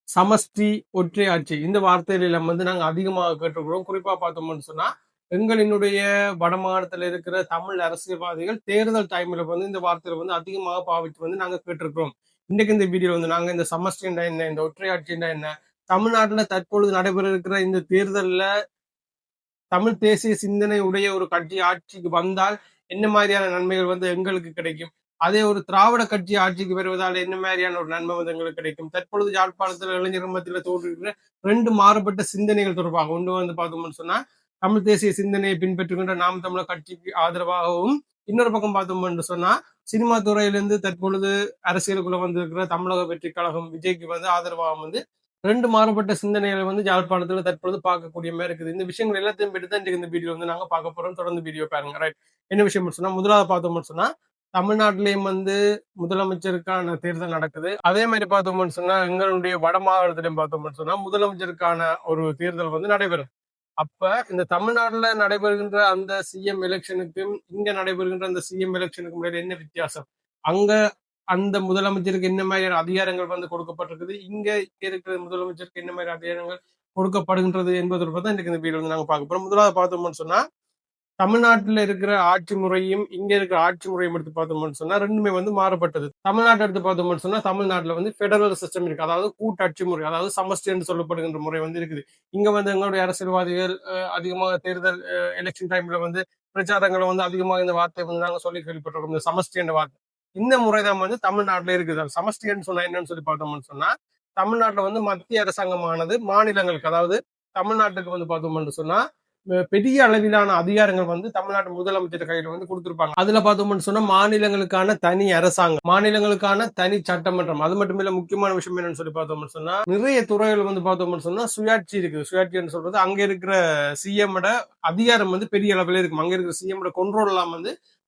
சமஷ்டி, ஒற்றை ஆட்சி இந்த வார்த்தைகளை நம்ம நாங்க அதிகமாக கேட்டிருக்கிறோம். குறிப்பா பார்த்தோம்னு சொன்னா, எங்களினுடைய வடமாநிலத்தில இருக்கிற தமிழ் அரசியல்வாதிகள் தேர்தல் டைம்ல இந்த வார்த்தையில அதிகமாக பாவித்து நாங்க கேட்டிருக்கிறோம். இன்னைக்கு இந்த வீடியோல நாங்க இந்த சமஷ்டின்னா என்ன? இந்த ஒற்றை ஆட்சின்னா என்ன? தமிழ்நாட்டுல தற்பொழுது நடைபெற இருக்கிற இந்த தேர்தல்ல தமிழ் தேசிய சிந்தனை உடைய ஒரு கட்சி ஆட்சிக்கு வந்தால் என்ன மாதிரியான நன்மைகள் எங்களுக்கு கிடைக்கும்? அதே ஒரு திராவிட கட்சி ஆட்சிக்கு வருவதால் என்ன மாதிரியான ஒரு நன்மை எங்களுக்கு கிடைக்கும்? தற்பொழுது யாழ்ப்பாணத்தில் இளைஞர் மத்தியில் தோன்றுகிற 2 மாறுபட்ட சிந்தனைகள் தொடர்பாக ஒன்று பார்த்தோம்னு சொன்னா தமிழ் தேசிய சிந்தனையை பின்பற்றுகின்ற நாம் தமிழர் கட்சிக்கு ஆதரவாகவும், இன்னொரு பக்கம் பார்த்தோம்னு சொன்னா சினிமா துறையிலிருந்து தற்பொழுது அரசியலுக்குள்ள வந்திருக்கிற தமிழக வெற்றி கழகம் விஜய்க்கு ஆதரவாகவும் 2 மாறுபட்ட சிந்தனைகளை யாழ்ப்பாணத்துல தற்பொழுது பார்க்கக்கூடிய மாதிரி இருக்குது. இந்த விஷயங்கள் எல்லாத்தையும் பற்றி தான் இந்த வீடியோ நாங்க பார்க்க போறோம். தொடர்ந்து வீடியோ பாருங்க. ரைட். என்ன விஷயம் சொன்னா, முதலாவது பார்த்தோம்னு சொன்னா தமிழ்நாட்டிலேயும் முதலமைச்சருக்கான தேர்தல் நடக்குது. அதே மாதிரி பார்த்தோம்னு சொன்னா எங்களுடைய வட மாநிலத்திலையும் பார்த்தோம்னு சொன்னா முதலமைச்சருக்கான ஒரு தேர்தல் நடைபெறும். அப்ப இந்த தமிழ்நாட்டுல நடைபெறுகின்ற அந்த சிஎம் எலெக்ஷனுக்கும் இங்க நடைபெறுகின்ற அந்த சிஎம் எலெக்ஷனுக்கும் இடையில என்ன வித்தியாசம்? அங்க அந்த முதலமைச்சருக்கு என்ன மாதிரியான அதிகாரங்கள் கொடுக்கப்பட்டிருக்குது, இங்க இருக்கிற முதலமைச்சருக்கு என்ன மாதிரி அதிகாரங்கள் கொடுக்கப்படுகின்றது என்பதை தான் இன்னைக்கு இந்த வீடியோ நாங்க பார்க்க போறோம். முதலாவது பார்த்தோம்னு சொன்னா தமிழ்நாட்டில் இருக்கிற ஆட்சி முறையும் இங்க இருக்கிற ஆட்சி முறையும் எடுத்து பார்த்தோம்னு சொன்னா ரெண்டுமே மாறுபட்டது. தமிழ்நாட்டை எடுத்து பார்த்தோம்னு சொன்னா தமிழ்நாட்டுல பெடரல் சிஸ்டம் இருக்கு, அதாவது கூட்டாட்சி முறை, அதாவது சமஷ்டி என்று சொல்லப்படுகின்ற முறை இருக்குது. இங்க எங்களுடைய அரசியல்வாதிகள் அதிகமாக தேர்தல் எலெக்ஷன் டைம்ல பிரச்சாரங்களை அதிகமாக இந்த வார்த்தை நாங்க சொல்லி கேள்விப்பட்டிருக்கோம், இந்த சமஷ்டி என்ற வார்த்தை. இந்த முறை தான் தமிழ்நாட்டுல இருக்குது. சமஷ்டின்னு சொன்னா என்னன்னு சொல்லி பார்த்தோம்னு சொன்னா தமிழ்நாட்டுல மத்திய அரசாங்கமானது மாநிலங்களுக்கு, அதாவது தமிழ்நாட்டுக்கு பார்த்தோம்னு சொன்னா பெரிய அளவிலான அதிகாரங்கள் தமிழ்நாட்டு முதலமைச்சர் கையில கொடுத்திருப்பாங்க. அதுல பார்த்தோம்னு சொன்னா மாநிலங்களுக்கான தனி அரசாங்கம், மாநிலங்களுக்கான தனி சட்டமன்றம், அது மட்டும் இல்ல முக்கியமான விஷயம் என்னன்னு சொல்லி பார்த்தோம்னு சொன்னா நிறைய துறைகள் பார்த்தோம்னு சொன்னா சுயாட்சி இருக்குது. சுயாட்சின்னு சொல்றது அங்க இருக்கிற சிஎம் அதிகாரம் பெரிய அளவில் இருக்கும். அங்க இருக்கிற சிஎம் கண்ட்ரோல் எல்லாம்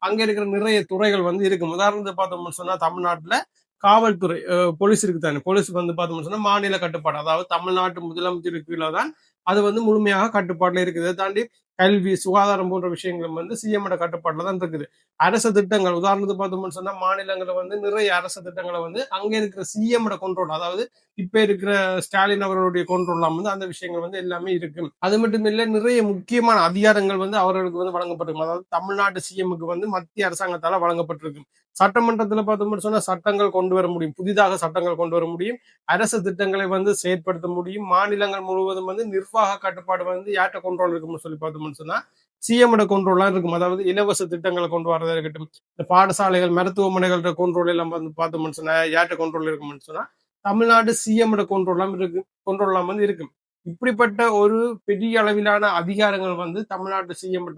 அங்க இருக்கிற நிறைய துறைகள் இருக்கும். உதாரணத்துக்கு பார்த்தோம்னு சொன்னா தமிழ்நாட்டுல காவல்துறை, போலீஸ் இருக்கு தானே, போலீஸ் பார்த்தோம்னு சொன்னா மாநில கட்டுப்பாடு, அதாவது தமிழ்நாட்டு முதலமைச்சருக்கு கீழே தான் அது முழுமையாக கட்டுப்பாட்டுல இருக்குது. இதை தாண்டி கல்வி, சுகாதாரம் போன்ற விஷயங்களும் சிஎம் கட்டுப்பாட்டுல தான் இருக்குது. அரசு திட்டங்கள் உதாரணத்துக்கு பார்த்தோம்னு சொன்னா மாநிலங்களை நிறைய அரசு திட்டங்களை அங்க இருக்கிற சிஎம் கண்ட்ரோல், அதாவது இப்ப இருக்கிற ஸ்டாலின் அவர்களுடைய கண்ட்ரோல்லாம் அந்த விஷயங்கள் எல்லாமே இருக்கு. அது மட்டும் இல்ல நிறைய முக்கியமான அதிகாரங்கள் அவர்களுக்கு வழங்கப்பட்டிருக்கும். அதாவது தமிழ்நாட்டு சிஎம்க்கு மத்திய அரசாங்கத்தால வழங்கப்பட்டிருக்கு. சட்டமன்றத்துல பார்த்தோம்னு சொன்னா சட்டங்கள் கொண்டு வர முடியும், புதிதாக சட்டங்கள் கொண்டு வர முடியும், அரசு திட்டங்களை செயற்படுத்த முடியும். மாநிலங்கள் முழுவதும் நிர்வாக கட்டுப்பாடு யார்கிட்ட கண்ட்ரோல் இருக்கும்னு சொல்லி பார்த்தோம்னு சொன்னா சிஎம் கண்ட்ரோல்லாம் இருக்கும். அதாவது இலவச திட்டங்களை கொண்டு வரதா இருக்கட்டும், இந்த பாடசாலைகள், மருத்துவமனைகளோட கண்ட்ரோல் எல்லாம் பார்த்தோம்னு சொன்னா யார்கிட்ட கண்ட்ரோல் இருக்கும்னு சொன்னா தமிழ்நாடு சிஎம் கண்ட்ரோல்லாம் இருக்கு, கண்ட்ரோல்லாம் இருக்கும். இப்படிப்பட்ட ஒரு பெரிய அளவிலான அதிகாரங்கள் தமிழ்நாட்டு சிஎம்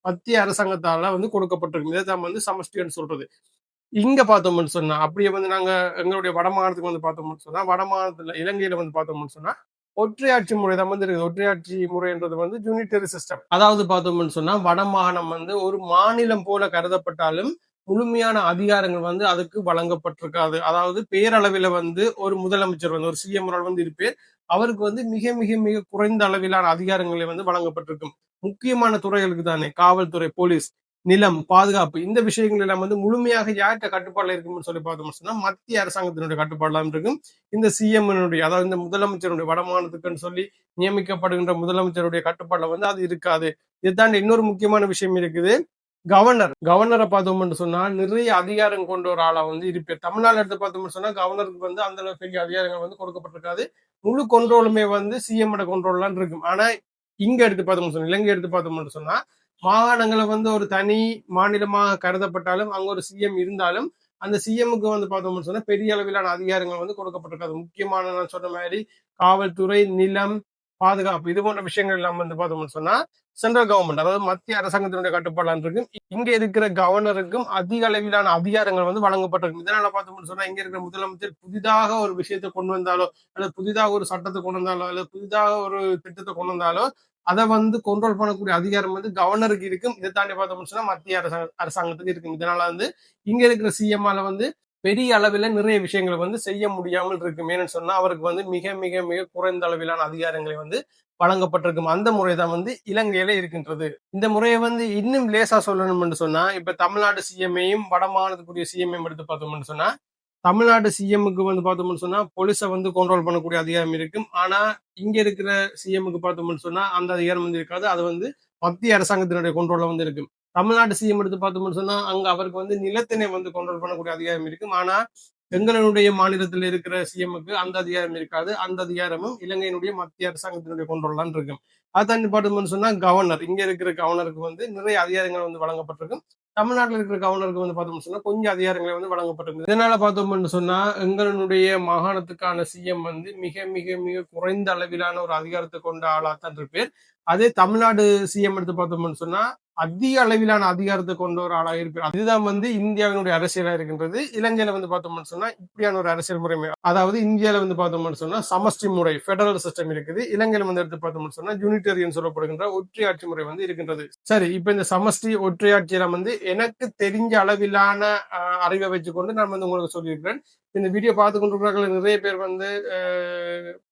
மத்திய அரசாங்கத்தால கொடுக்கப்பட்டிருக்கு. இதைதான் சமஷ்டின்னு சொல்றது. இங்க பார்த்தோம்னு சொன்னா அப்படியே நாங்க எங்களுடைய வட மாநிலத்துக்கு பார்த்தோம்னு சொன்னா வட மாநிலத்துல இலங்கையில பார்த்தோம்னு சொன்னா ஒற்றையாட்சி முறை தான் இருக்குது. ஒற்றையாட்சி முறைன்றது யூனிட்டரி சிஸ்டம். அதாவது பார்த்தோம்னு சொன்னா வடமாகாணம் ஒரு மாநிலம் போல கருதப்பட்டாலும் முழுமையான அதிகாரங்கள் அதுக்கு வழங்கப்பட்டிருக்காது. அதாவது பேரளவில் ஒரு முதலமைச்சர் ஒரு சிஎம் இருப்பேர், அவருக்கு மிக மிக மிக குறைந்த அளவிலான அதிகாரங்களை வழங்கப்பட்டிருக்கும். முக்கியமான துறைகளுக்கு தானே, காவல்துறை, போலீஸ், நிலம், பாதுகாப்பு, இந்த விஷயங்கள் எல்லாம் முழுமையாக யார்கிட்ட கட்டுப்பாடுல இருக்கும்னு சொல்லி பார்த்தோம்னு சொன்னா மத்திய அரசாங்கத்தினுடைய கட்டுப்பாடுலாம் இருக்கும். இந்த சிஎம் அதாவது இந்த முதலமைச்சருடைய வடமாநிலத்துக்குன்னு சொல்லி நியமிக்கப்படுகின்ற முதலமைச்சருடைய கட்டுப்பாடுல அது இருக்காது. இதை தாண்டி இன்னொரு முக்கியமான விஷயம் இருக்குது, கவர்னரை பார்த்தோம்னு சொன்னா நிறைய அதிகாரம் கொண்ட ஒரு ஆளா இருப்பார். தமிழ்நாடு எடுத்து பார்த்தோம்னு சொன்னா கவர்னருக்கு அந்த அளவு பெரிய அதிகாரங்கள் கொடுக்கப்பட்டிருக்காது. முழு கண்ட்ரோலுமே சிஎம் கண்ட்ரோல்லாம் இருக்கும். ஆனா இங்க எடுத்து பார்த்தோம்னு சொன்னா, இலங்கை எடுத்து பார்த்தோம்னு சொன்னா மாகாணங்களை ஒரு தனி மாநிலமாக கருதப்பட்டாலும் அங்க ஒரு சிஎம் இருந்தாலும் அந்த சிஎம்முக்கு பார்த்தோம்னு சொன்னா பெரிய அளவிலான அதிகாரங்கள் கொடுக்கப்பட்டிருக்காது. முக்கியமான நான் சொன்ன மாதிரி காவல்துறை, நிலம், பாதுகாப்பு, இது போன்ற விஷயங்கள் எல்லாம் பார்த்தோம்னு சொன்னா சென்ட்ரல் கவர்மெண்ட், அதாவது மத்திய அரசாங்கத்தினுடைய கட்டுப்பாடு இருக்கும். இங்க இருக்கிற கவர்னருக்கும் அதிக அளவிலான அதிகாரங்கள் வழங்கப்பட்டிருக்கு. இதனால பார்த்தோம்னு சொன்னா இங்க இருக்கிற முதலமைச்சர் புதிதாக ஒரு விஷயத்தை கொண்டு வந்தாலோ, அல்லது புதிதாக ஒரு சட்டத்தை கொண்டு வந்தாலோ, அல்லது புதிதாக ஒரு திட்டத்தை கொண்டு வந்தாலோ அதை கண்ட்ரோல் பண்ணக்கூடிய அதிகாரம் கவர்னருக்கு இருக்கும். இதை தாண்டி பார்த்தோம்னு சொன்னா மத்திய அரசாங்கத்துக்கு இருக்கும். இதனால இங்க இருக்கிற சிஎம்ஆல பெரிய அளவில் நிறைய விஷயங்களை செய்ய முடியாமல் இருக்கும். ஏன்னு சொன்னா அவருக்கு மிக மிக மிக குறைந்த அளவிலான அதிகாரங்களை வழங்கப்பட்டிருக்கும். அந்த முறைதான் இலங்கையில இருக்கின்றது. இந்த முறையை இன்னும் லேசா சொல்லணும்னு சொன்னா இப்ப தமிழ்நாடு சிஎம்ஐயும் வட மாநிலத்துக்குரிய சிஎம்ஐயும் எடுத்து பார்த்தோம்னு சொன்னா தமிழ்நாடு சிஎம்முக்கு வந்து பார்த்தோம்னு சொன்னா போலீஸை வந்து கண்ட்ரோல் பண்ணக்கூடிய அதிகாரம் இருக்கும். ஆனா இங்க இருக்கிற சிஎம்முக்கு பார்த்தோம்னு சொன்னா அந்த அதிகாரம் வந்து இருக்காது. அது வந்து மத்திய அரசாங்கத்தினுடைய கண்ட்ரோல்ல வந்து இருக்கும். தமிழ்நாடு சிஎம் எடுத்து பார்த்தோம்னு சொன்னா அங்க அவருக்கு வந்து நிலத்தினை வந்து கண்ட்ரோல் பண்ணக்கூடிய அதிகாரம் இருக்கும். ஆனா எங்களுடைய மாநிலத்தில் இருக்கிற சிஎம்முக்கு அந்த அதிகாரம் இருக்காது. அந்த அதிகாரமும் இலங்கையினுடைய மத்திய அரசாங்கத்தினுடைய கண்ட்ரோல் தான் இருக்கும். அதான் பார்த்தோம்னு சொன்னா கவர்னர், இங்க இருக்கிற கவர்னருக்கு வந்து நிறைய அதிகாரங்கள் வந்து வழங்கப்பட்டிருக்கும். தமிழ்நாட்டில் இருக்கிற கவர்னருக்கு வந்து பார்த்தோம்னு சொன்னா கொஞ்சம் அதிகாரங்களை வந்து வழங்கப்பட்டிருக்கு. இதனால பார்த்தோம்னு சொன்னா எங்களுடைய மாகாணத்துக்கான சிஎம் வந்து மிக மிக மிக குறைந்த அளவிலான ஒரு அதிகாரத்தை கொண்ட ஆளாத்தான் இருப்பார். அதே தமிழ்நாடு சிஎம் எடுத்து பார்த்தோம்னு சொன்னா அதிக அளவிலான அதிகாரத்தை கொண்ட ஒரு ஆளாக இருப்பார். இதுதான் வந்து இந்தியாவினுடைய அரசியலா இருக்கின்றது. இலங்கையில வந்து பார்த்தோம்னு சொன்னா இப்படியான ஒரு அரசியல் முறைமை, அதாவது இந்தியாவில வந்து பார்த்தோம்னு சொன்னா சமஷ்டி முறை பெடரல் சிஸ்டம் இருக்குது. இலங்கையில வந்து எடுத்து பார்த்தோம்னு சொன்னா யூனிட்டரியன் சொல்லப்படுகின்ற ஒற்றையாட்சி முறை வந்து இருக்கின்றது. சரி, இப்ப இந்த சமஷ்டி ஒற்றையாட்சியில வந்து எனக்கு தெரிஞ்ச அளவிலான அறிவை வச்சுக்கொண்டு நான் வந்து உங்களுக்கு சொல்லியிருக்கிறேன். இந்த வீடியோ பார்த்து கொண்டிருக்கிறார்கள் நிறைய பேர் வந்து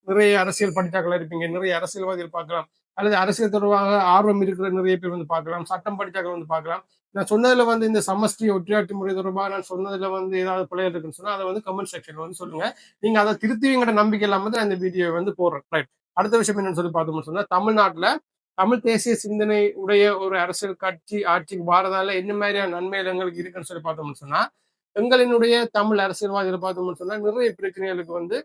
நிறைய அரசியல் படித்தாக்கள் இருப்பீங்க, நிறைய அரசியல்வாதிகள் பார்க்கலாம், அல்லது அரசியல் தொடர்பாக ஆர்வம் இருக்கிற நிறைய பேர் வந்து பார்க்கலாம், சட்டம் படித்தாக்கள் வந்து பார்க்கலாம். நான் சொன்னதுல வந்து இந்த சமஷ்டி ஒற்றையாட்சி முறை தொடர்பாக நான் சொன்னதுல வந்து ஏதாவது பிள்ளை இருக்குன்னு சொன்னா அதை வந்து கமெண்ட் செக்ஷன்ல வந்து சொல்லுங்க. நீங்க அதை திருத்துவீங்கிற நம்பிக்கை இல்லாம தான் இந்த வீடியோ வந்து போடுறேன். ரைட், அடுத்த விஷயம் என்னன்னு சொல்லி பார்த்தோம்னு சொன்னா தமிழ்நாட்டுல தமிழ் தேசிய சிந்தனை உடைய ஒரு அரசியல் கட்சி ஆட்சிக்கு வாரதால என்ன மாதிரியான நன்மைகள் எங்களுக்கு இருக்குன்னு சொல்லி பார்த்தோம்னு சொன்னா எங்களினுடைய தமிழ் அரசியல்வாதிகளை பார்த்தோம்னு சொன்னா நிறைய பிரச்சனைகளுக்கு வந்து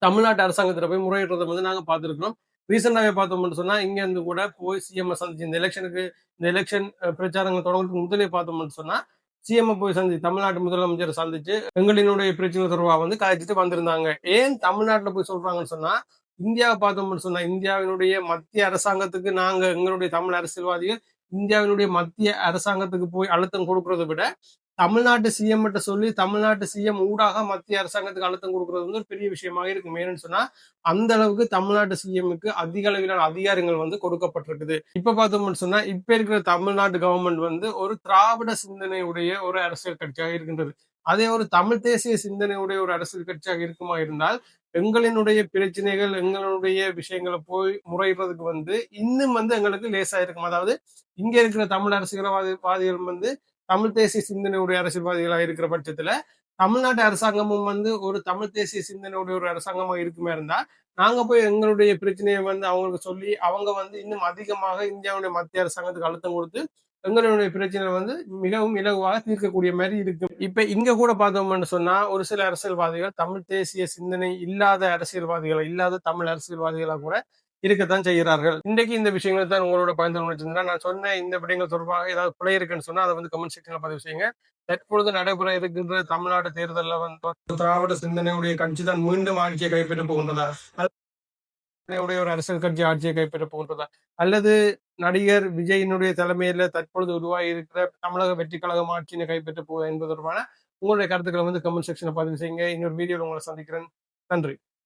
தமிழ்நாட்டு அரசாங்கத்துல போய் முறையிடுறதை வந்து நாங்க பார்த்துருக்கிறோம். ரீசெண்டாவே பார்த்தோம்னு சொன்னா இங்க இருந்து கூட போய் சிஎம் சந்திச்சு இந்த எலெக்ஷன் பிரச்சாரங்கள் தொடங்குறதுக்கு முதலே பார்த்தோம்னு சொன்னா சிஎம் போய் சந்திச்சு தமிழ்நாட்டு முதலமைச்சரை சந்திச்சு எங்களினுடைய பிரச்சனை தொடர்பாக வந்து கழிச்சிட்டு வந்திருந்தாங்க. ஏன் தமிழ்நாட்டுல போய் சொல்றாங்கன்னு சொன்னா இந்தியாவை பார்த்தோம்னு சொன்னா இந்தியாவினுடைய மத்திய அரசாங்கத்துக்கு நாங்க எங்களுடைய தமிழ் அரசியல்வாதிகள் இந்தியாவினுடைய மத்திய அரசாங்கத்துக்கு போய் அழுத்தம் கொடுக்கறதை விட தமிழ்நாட்டு சிஎம் கிட்ட சொல்லி தமிழ்நாட்டு சிஎம் ஊடாக மத்திய அரசாங்கத்துக்கு அழுத்தம் கொடுக்கறது வந்து ஒரு பெரிய விஷயமாக இருக்கும். ஏன்னு சொன்னா அந்த அளவுக்கு தமிழ்நாட்டு சிஎம்முக்கு அதிக அளவிலான அதிகாரங்கள் வந்து கொடுக்கப்பட்டிருக்குது. இப்ப பார்த்தோம்னு சொன்னா இப்ப இருக்கிற தமிழ்நாட்டு கவர்மெண்ட் வந்து ஒரு திராவிட சிந்தனையுடைய ஒரு அரசியல் கட்சியாக இருக்கின்றது. அதே ஒரு தமிழ் தேசிய சிந்தனையுடைய ஒரு அரசியல் கட்சியாக இருக்குமா இருந்தால் எங்களினுடைய பிரச்சனைகள் எங்களுடைய விஷயங்களை போய் முறையிடுறதுக்கு வந்து இன்னும் வந்து எங்களுக்கு லேசா இருக்கும். அதாவது இங்க இருக்கிற தமிழ் அரசியல்வாதிகள் வந்து தமிழ் தேசிய சிந்தனையுடைய அரசியல்வாதிகளாக இருக்கிற பட்சத்துல தமிழ்நாட்டு அரசாங்கமும் வந்து ஒரு தமிழ் தேசிய சிந்தனையுடைய ஒரு அரசாங்கமா இருக்குமே இருந்தா நாங்க போய் எங்களுடைய பிரச்சனையை வந்து அவங்களுக்கு சொல்லி அவங்க வந்து இன்னும் அதிகமாக இந்தியாவுடைய மத்திய அரசாங்கத்துக்கு அழுத்தம் கொடுத்து எங்களுடைய பிரச்சனை வந்து மிகவும் இலகுவாக தீர்க்கக்கூடிய மாதிரி இருக்கு. இப்ப இங்க கூட பார்த்தோம்னு சொன்னா ஒரு சில அரசியல்வாதிகள் தமிழ் தேசிய சிந்தனை இல்லாத தமிழ் அரசியல்வாதிகளா கூட இருக்கத்தான் செய்கிறார்கள். இன்றைக்கு இந்த விஷயங்களை தான் உங்களோட பகிர்ந்து கொண்டிருந்தா நான் சொன்ன இந்த விடயங்கள் தொடர்பாக ஏதாவது பிழை இருக்குன்னு சொன்னா அதை வந்து கமெண்ட் செக்ஷன்ல பதிவு செய்யுங்க. தற்பொழுது நடைபெற இருக்கின்ற தமிழ்நாடு தேர்தலில் வந்து திராவிட சிந்தனையுடைய கட்சி தான் மீண்டும் ஆட்சியை கைப்பற்ற போகின்றதா, ஒரு அரசியல் கட்சி ஆட்சியை கைப்பற்ற போகின்றதா, அல்லது நடிகர் விஜயினுடைய தலைமையில தற்பொழுது உருவாகி இருக்கிற தமிழக வெற்றி கழகம் ஆட்சியை கைப்பற்ற போகுது என்பது தொடர்பான உங்களுடைய கருத்துக்களை வந்து கமெண்ட் செக்ஷன்ல பதிவு செய்யுங்க. இன்னொரு வீடியோவில் உங்களை சந்திக்கிறேன். நன்றி.